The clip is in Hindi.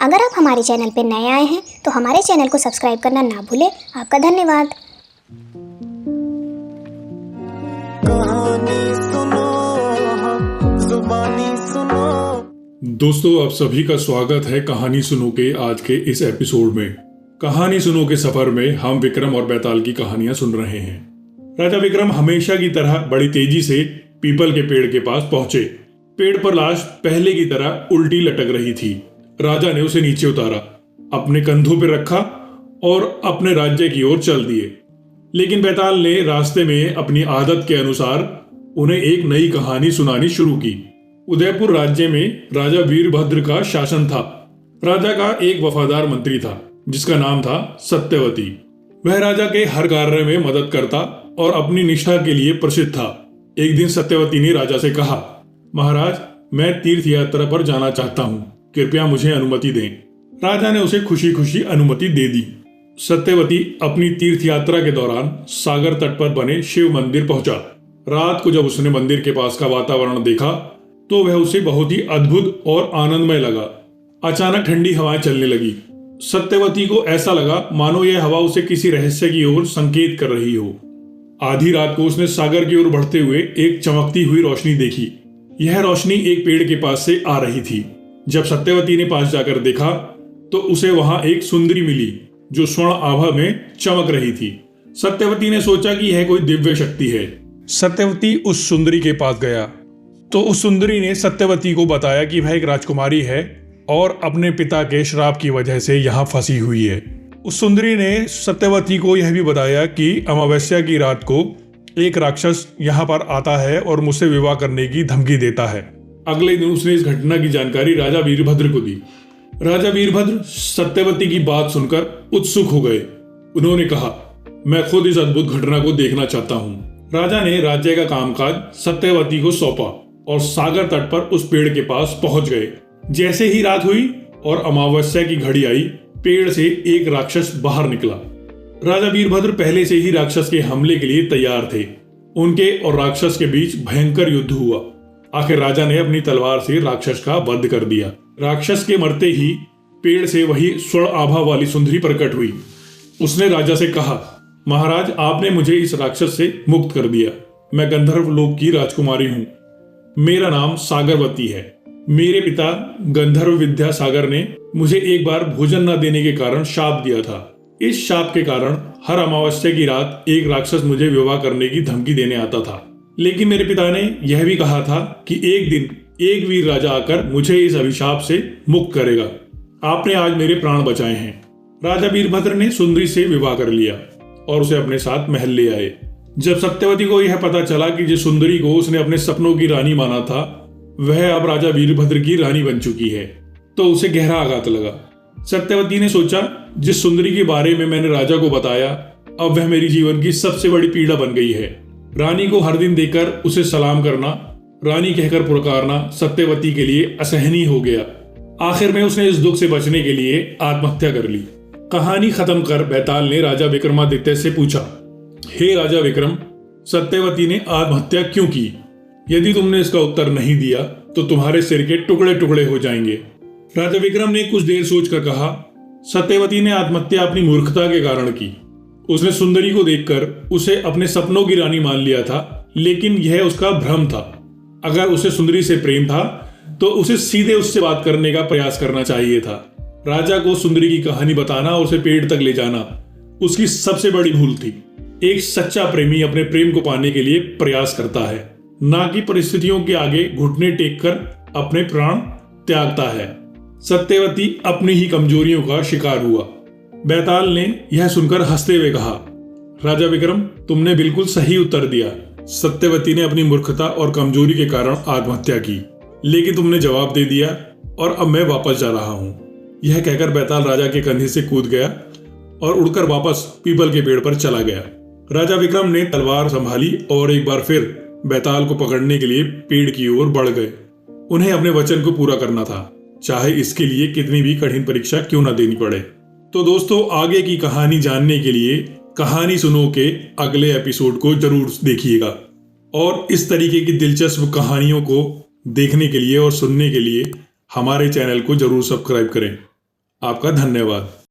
अगर आप हमारे चैनल पर नए आए हैं तो हमारे चैनल को सब्सक्राइब करना ना भूलें। आपका धन्यवाद। कहानी सुनो, जुबानी सुनो। दोस्तों, आप सभी का स्वागत है कहानी सुनो के आज के इस एपिसोड में। कहानी सुनो के सफर में हम विक्रम और बैताल की कहानियां सुन रहे हैं। राजा विक्रम हमेशा की तरह बड़ी तेजी से पीपल के पेड़ के पास पहुंचे। पेड़ पर लाश पहले की तरह उल्टी लटक रही थी। राजा ने उसे नीचे उतारा, अपने कंधों पर रखा और अपने राज्य की ओर चल दिए। लेकिन बैताल ने रास्ते में अपनी आदत के अनुसार उन्हें एक नई कहानी सुनानी शुरू की। उदयपुर राज्य में राजा वीरभद्र का शासन था। राजा का एक वफादार मंत्री था जिसका नाम था सत्यवती। वह राजा के हर कार्य में मदद करता और अपनी निष्ठा के लिए प्रसिद्ध था। एक दिन सत्यवती ने राजा से कहा, महाराज, मैं तीर्थ यात्रा पर जाना चाहता हूँ, कृपया मुझे अनुमति दें। राजा ने उसे खुशी खुशी अनुमति दे दी। सत्यवती अपनी तीर्थ यात्रा के दौरान सागर तट पर बने शिव मंदिर पहुंचा। रात को जब उसने मंदिर के पास का वातावरण देखा तो वह उसे बहुत ही अद्भुत और आनंदमय लगा। अचानक ठंडी हवाएं चलने लगी। सत्यवती को ऐसा लगा मानो यह हवा उसे किसी रहस्य की ओर संकेत कर रही हो। आधी रात को उसने सागर की ओर बढ़ते हुए एक चमकती हुई रोशनी देखी। यह रोशनी एक पेड़ के पास से आ रही थी। जब सत्यवती ने पास जाकर देखा तो उसे वहां एक सुंदरी मिली जो स्वर्ण आभा में चमक रही थी। सत्यवती ने सोचा कि यह कोई दिव्य शक्ति है। सत्यवती उस सुंदरी के पास गया तो उस सुंदरी ने सत्यवती को बताया कि वह एक राजकुमारी है और अपने पिता के श्राप की वजह से यहाँ फंसी हुई है। उस सुंदरी ने सत्यवती को यह भी बताया कि अमावस्या की रात को एक राक्षस यहाँ पर आता है और मुझसे विवाह करने की धमकी देता है। अगले दिन उसने इस घटना की जानकारी राजा वीरभद्र को दी। राजा वीरभद्र सत्यवती की बात सुनकर उत्सुक हो गए। उन्होंने कहा, मैं खुद इस अद्भुत घटना को देखना चाहता हूँ। राजा ने राज्य का कामकाज सत्यवती को सौंपा और सागर तट पर उस पेड़ के पास पहुंच गए। जैसे ही रात हुई और अमावस्या की घड़ी आई, पेड़ से एक राक्षस बाहर निकला। राजा वीरभद्र पहले से ही राक्षस के हमले के लिए तैयार थे। उनके और राक्षस के बीच भयंकर युद्ध हुआ। आखिर राजा ने अपनी तलवार से राक्षस का वध कर दिया। राक्षस के मरते ही पेड़ से वही स्वर्ण आभा वाली सुंदरी प्रकट हुई। उसने राजा से कहा, महाराज, आपने मुझे इस राक्षस से मुक्त कर दिया। मैं गंधर्व लोक की राजकुमारी हूँ। मेरा नाम सागरवती है। मेरे पिता गंधर्व विद्या सागर ने मुझे एक बार भोजन न देने के कारण शाप दिया था। इस शाप के कारण हर अमावस्या की रात एक राक्षस मुझे विवाह करने की धमकी देने आता था। लेकिन मेरे पिता ने यह भी कहा था कि एक दिन एक वीर राजा आकर मुझे इस अभिशाप से मुक्त करेगा। आपने आज मेरे प्राण बचाए हैं। राजा वीरभद्र ने सुंदरी से विवाह कर लिया और उसे अपने साथ महल ले आए। जब सत्यवती को यह पता चला कि जिस सुंदरी को उसने अपने सपनों की रानी माना था वह अब राजा वीरभद्र की रानी बन चुकी है, तो उसे गहरा आघात लगा। सत्यवती ने सोचा, जिस सुंदरी के बारे में मैंने राजा को बताया, अब वह मेरी जीवन की सबसे बड़ी पीड़ा बन गई है। रानी को हर दिन देखकर उसे सलाम करना, रानी कहकर पुकारना सत्यवती के लिए असहनीय हो गया। आखिर में उसने इस दुख से बचने के लिए आत्महत्या कर ली। कहानी खत्म कर बैताल ने राजा विक्रमादित्य से पूछा, हे राजा विक्रम, सत्यवती ने आत्महत्या क्यों की? यदि तुमने इसका उत्तर नहीं दिया तो तुम्हारे सिर के टुकड़े टुकड़े हो जाएंगे। राजा विक्रम ने कुछ देर सोचकर कहा, सत्यवती ने आत्महत्या अपनी मूर्खता के कारण की। उसने सुंदरी को देखकर उसे अपने सपनों की रानी मान लिया था, लेकिन यह उसका भ्रम था। अगर उसे सुंदरी से प्रेम था तो उसे सीधे उससे बात करने का प्रयास करना चाहिए था। राजा को सुंदरी की कहानी बताना और उसे पेड़ तक ले जाना उसकी सबसे बड़ी भूल थी। एक सच्चा प्रेमी अपने प्रेम को पाने के लिए प्रयास करता है, ना कि परिस्थितियों के आगे घुटने टेक कर अपने प्राण त्यागता है। सत्यवती अपनी ही कमजोरियों का शिकार हुआ। बैताल ने यह सुनकर हंसते हुए कहा, राजा विक्रम, तुमने बिल्कुल सही उत्तर दिया। सत्यवती ने अपनी मूर्खता और कमजोरी के कारण आत्महत्या की, लेकिन तुमने जवाब दे दिया और अब मैं वापस जा रहा हूं। यह कहकर बैताल राजा के कंधे से कूद गया और उड़कर वापस पीपल के पेड़ पर चला गया। राजा विक्रम ने तलवार संभाली और एक बार फिर बैताल को पकड़ने के लिए पेड़ की ओर बढ़ गए। उन्हें अपने वचन को पूरा करना था, चाहे इसके लिए कितनी भी कठिन परीक्षा क्यों न देनी पड़े। तो दोस्तों, आगे की कहानी जानने के लिए कहानी सुनो के अगले एपिसोड को जरूर देखिएगा और इस तरीके की दिलचस्प कहानियों को देखने के लिए और सुनने के लिए हमारे चैनल को जरूर सब्सक्राइब करें। आपका धन्यवाद।